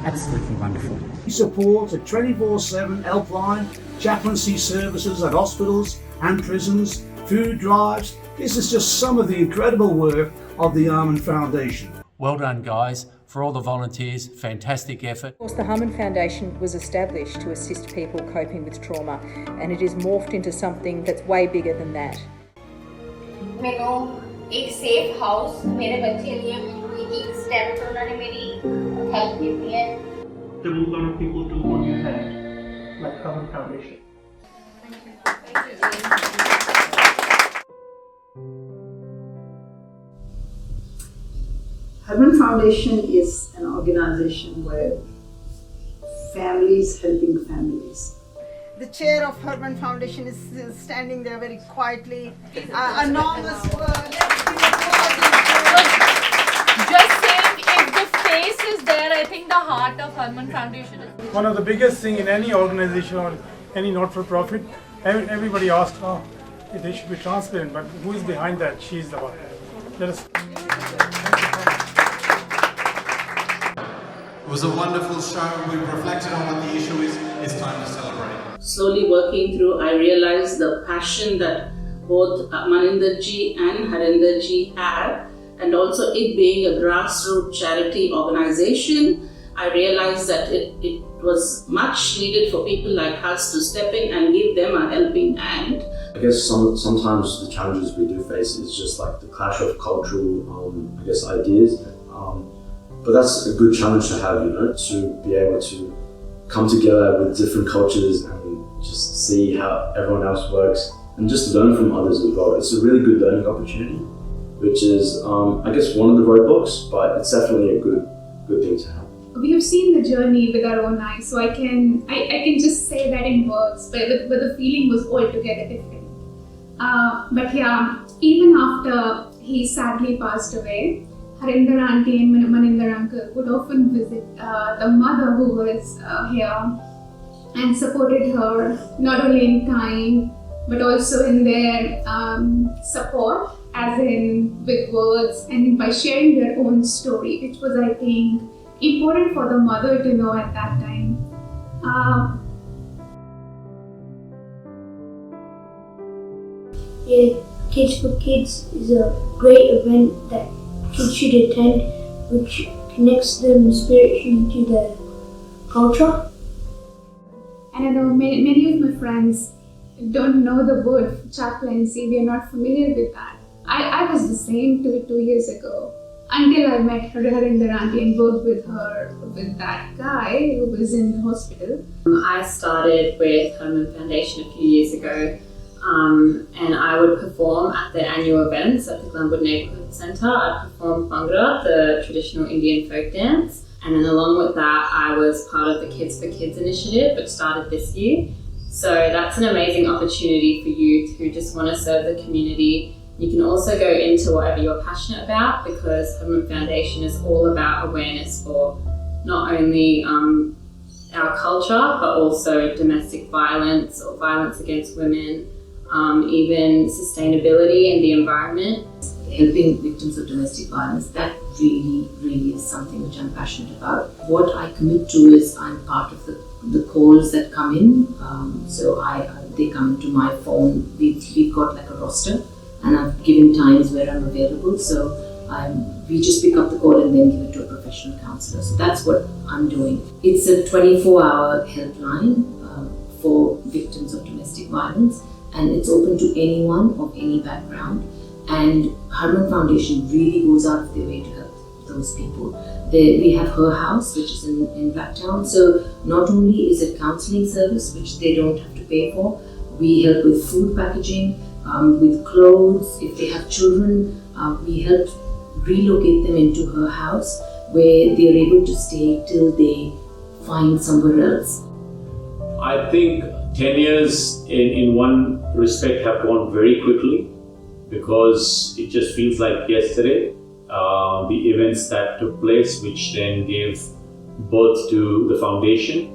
absolutely wonderful. We support a 24/7 helpline, chaplaincy services at hospitals and prisons, food drives. This is just some of the incredible work of the Harman Foundation. Well done, guys. For all the volunteers, fantastic effort. Of course, the Harman Foundation was established to assist people coping with trauma, and it is morphed into something that's way bigger than that. मैंने एक safe house मेरे बच्चे लिए एक step तो उन्होंने मेरी help की है. To move a lot of people to what you had, like Harman Foundation. Harman Foundation is an organization where families helping families. The chair of Harman Foundation is standing there very quietly. Enormous work. Just saying, if the face is there, I think the heart of Harman Foundation is. One of the biggest thing in any organization or any not-for-profit, everybody asks, oh, they should be transparent, but who is behind that? She's the one. Let us. It was a wonderful show. We've reflected on what the issue is. It's time to celebrate. Slowly working through, I realized the passion that both Maninderji and Harinderji had, and also it being a grassroots charity organization, I realized that it was much needed for people like us to step in and give them a helping hand. I guess sometimes the challenges we do face is just like the clash of cultural, ideas. But that's a good challenge to have, to be able to come together with different cultures and just see how everyone else works and just learn from others as well. It's a really good learning opportunity, which is, one of the roadblocks, but it's definitely a good thing to have. We have seen the journey with our own eyes, so I can just say that in words, but the feeling was altogether different. But yeah, even after he sadly passed away, Harinder auntie and Maninder uncle would often visit the mother who was here and supported her not only in time but also in their support, as in with words and by sharing their own story, which was, I think, important for the mother to know at that time. Kids for Kids is a great event that kids should attend, which connects them spiritually to their culture. And I know many of my friends don't know the word chaplaincy. We are not familiar with that. I was the same 2 years ago until I met Harinder auntie and worked with her, with that guy who was in the hospital. I started with Harman Foundation a few years ago. And I would perform at the annual events at the Glenwood Neighbourhood Centre. I'd perform Bhangra, the traditional Indian folk dance, and then along with that I was part of the Kids for Kids initiative, which started this year. So that's an amazing opportunity for youth who just want to serve the community. You can also go into whatever you're passionate about, because Harman Foundation is all about awareness for not only our culture but also domestic violence or violence against women, even sustainability and the environment. Helping victims of domestic violence, that really is something which I'm passionate about. What I commit to is I'm part of the calls that come in. So they come into my phone. We've got like a roster, and I've given times where I'm available. So we just pick up the call and then give it to a professional counsellor. So that's what I'm doing. It's a 24-hour helpline for victims of domestic violence, and it's open to anyone of any background. And Harman Foundation really goes out of their way to help those people. We have Her House, which is in Blacktown. So not only is it counselling service, which they don't have to pay for, we help with food packaging, with clothes. If they have children, we help relocate them into Her House, where they are able to stay till they find somewhere else. I think 10 years in one respect have gone very quickly, because it just feels like yesterday, the events that took place, which then gave birth to the foundation.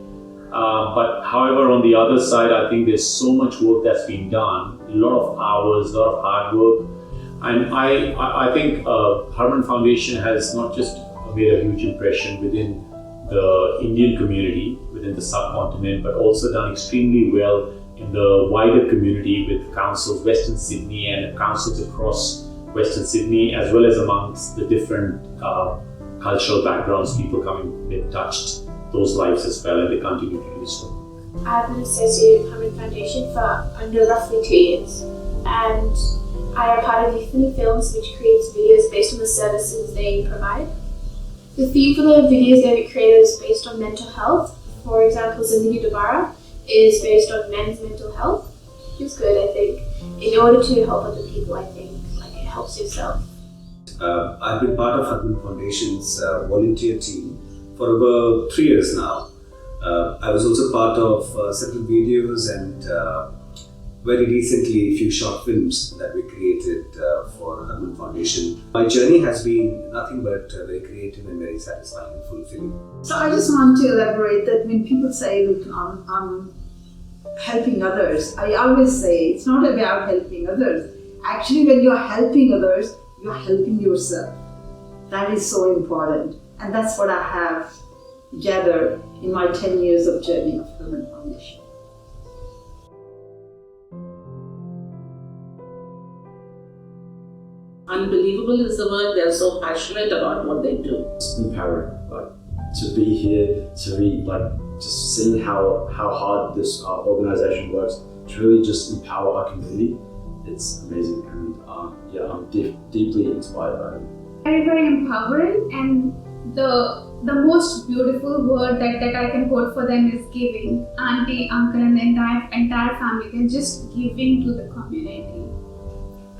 But however, on the other side, I think there's so much work that's been done, a lot of hours, a lot of hard work. And I think Harman Foundation has not just made a huge impression within the Indian community within the subcontinent, but also done extremely well in the wider community with councils, Western Sydney and councils across Western Sydney, as well as amongst the different cultural backgrounds, people coming, they've touched those lives as well, and they continue to do so. I've been associated with Harman Foundation for under roughly 2 years, and I am part of Euphony Films, which creates videos based on the services they provide. The theme for the videos that we created is based on mental health. For example, Zindagi Dobara is based on men's mental health, which is good, I think. In order to help other people, I think, it helps yourself. I've been part of Harman Foundation's volunteer team for over 3 years now. I was also part of several videos and very recently a few short films that we created for Harman Foundation. My journey has been nothing but very creative and very satisfying and fulfilling. So I just want to elaborate that when people say, look, I'm helping others, I always say it's not about helping others. Actually, when you're helping others, you're helping yourself. That is so important. And that's what I have gathered in my 10 years of journey of Harman Foundation. Unbelievable is the word. They're so passionate about what they do. It's empowering, to be here, to be just seeing how hard this organization works to really just empower our community. It's amazing, and I'm deeply inspired by it. Very, very empowering, and the most beautiful word that I can quote for them is giving. Auntie, uncle, and the entire family, they're just giving to the community.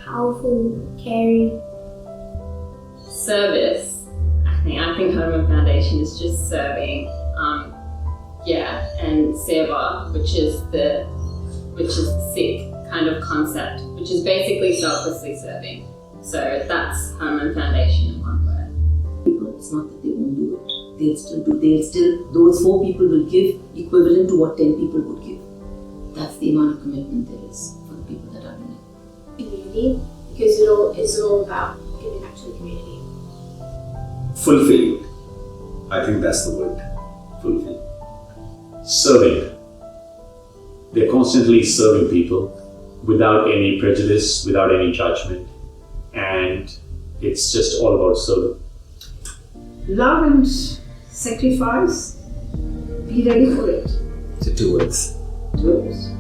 Powerful, caring. Service. I think Harman Foundation is just serving. And seva, which is the Sikh kind of concept, which is basically selflessly serving. So that's Harman Foundation in one word. People, it's not that they won't do it. They'll still do. Those 4 people will give equivalent to what 10 people would give. That's the amount of commitment there is for the people that are in it. Community, because it's all about giving back to the community. Fulfilling. I think that's the word. Fulfilling. Serving. They're constantly serving people without any prejudice, without any judgment, and it's just all about serving. Love and sacrifice, be ready for it. So 2 words. 2 words.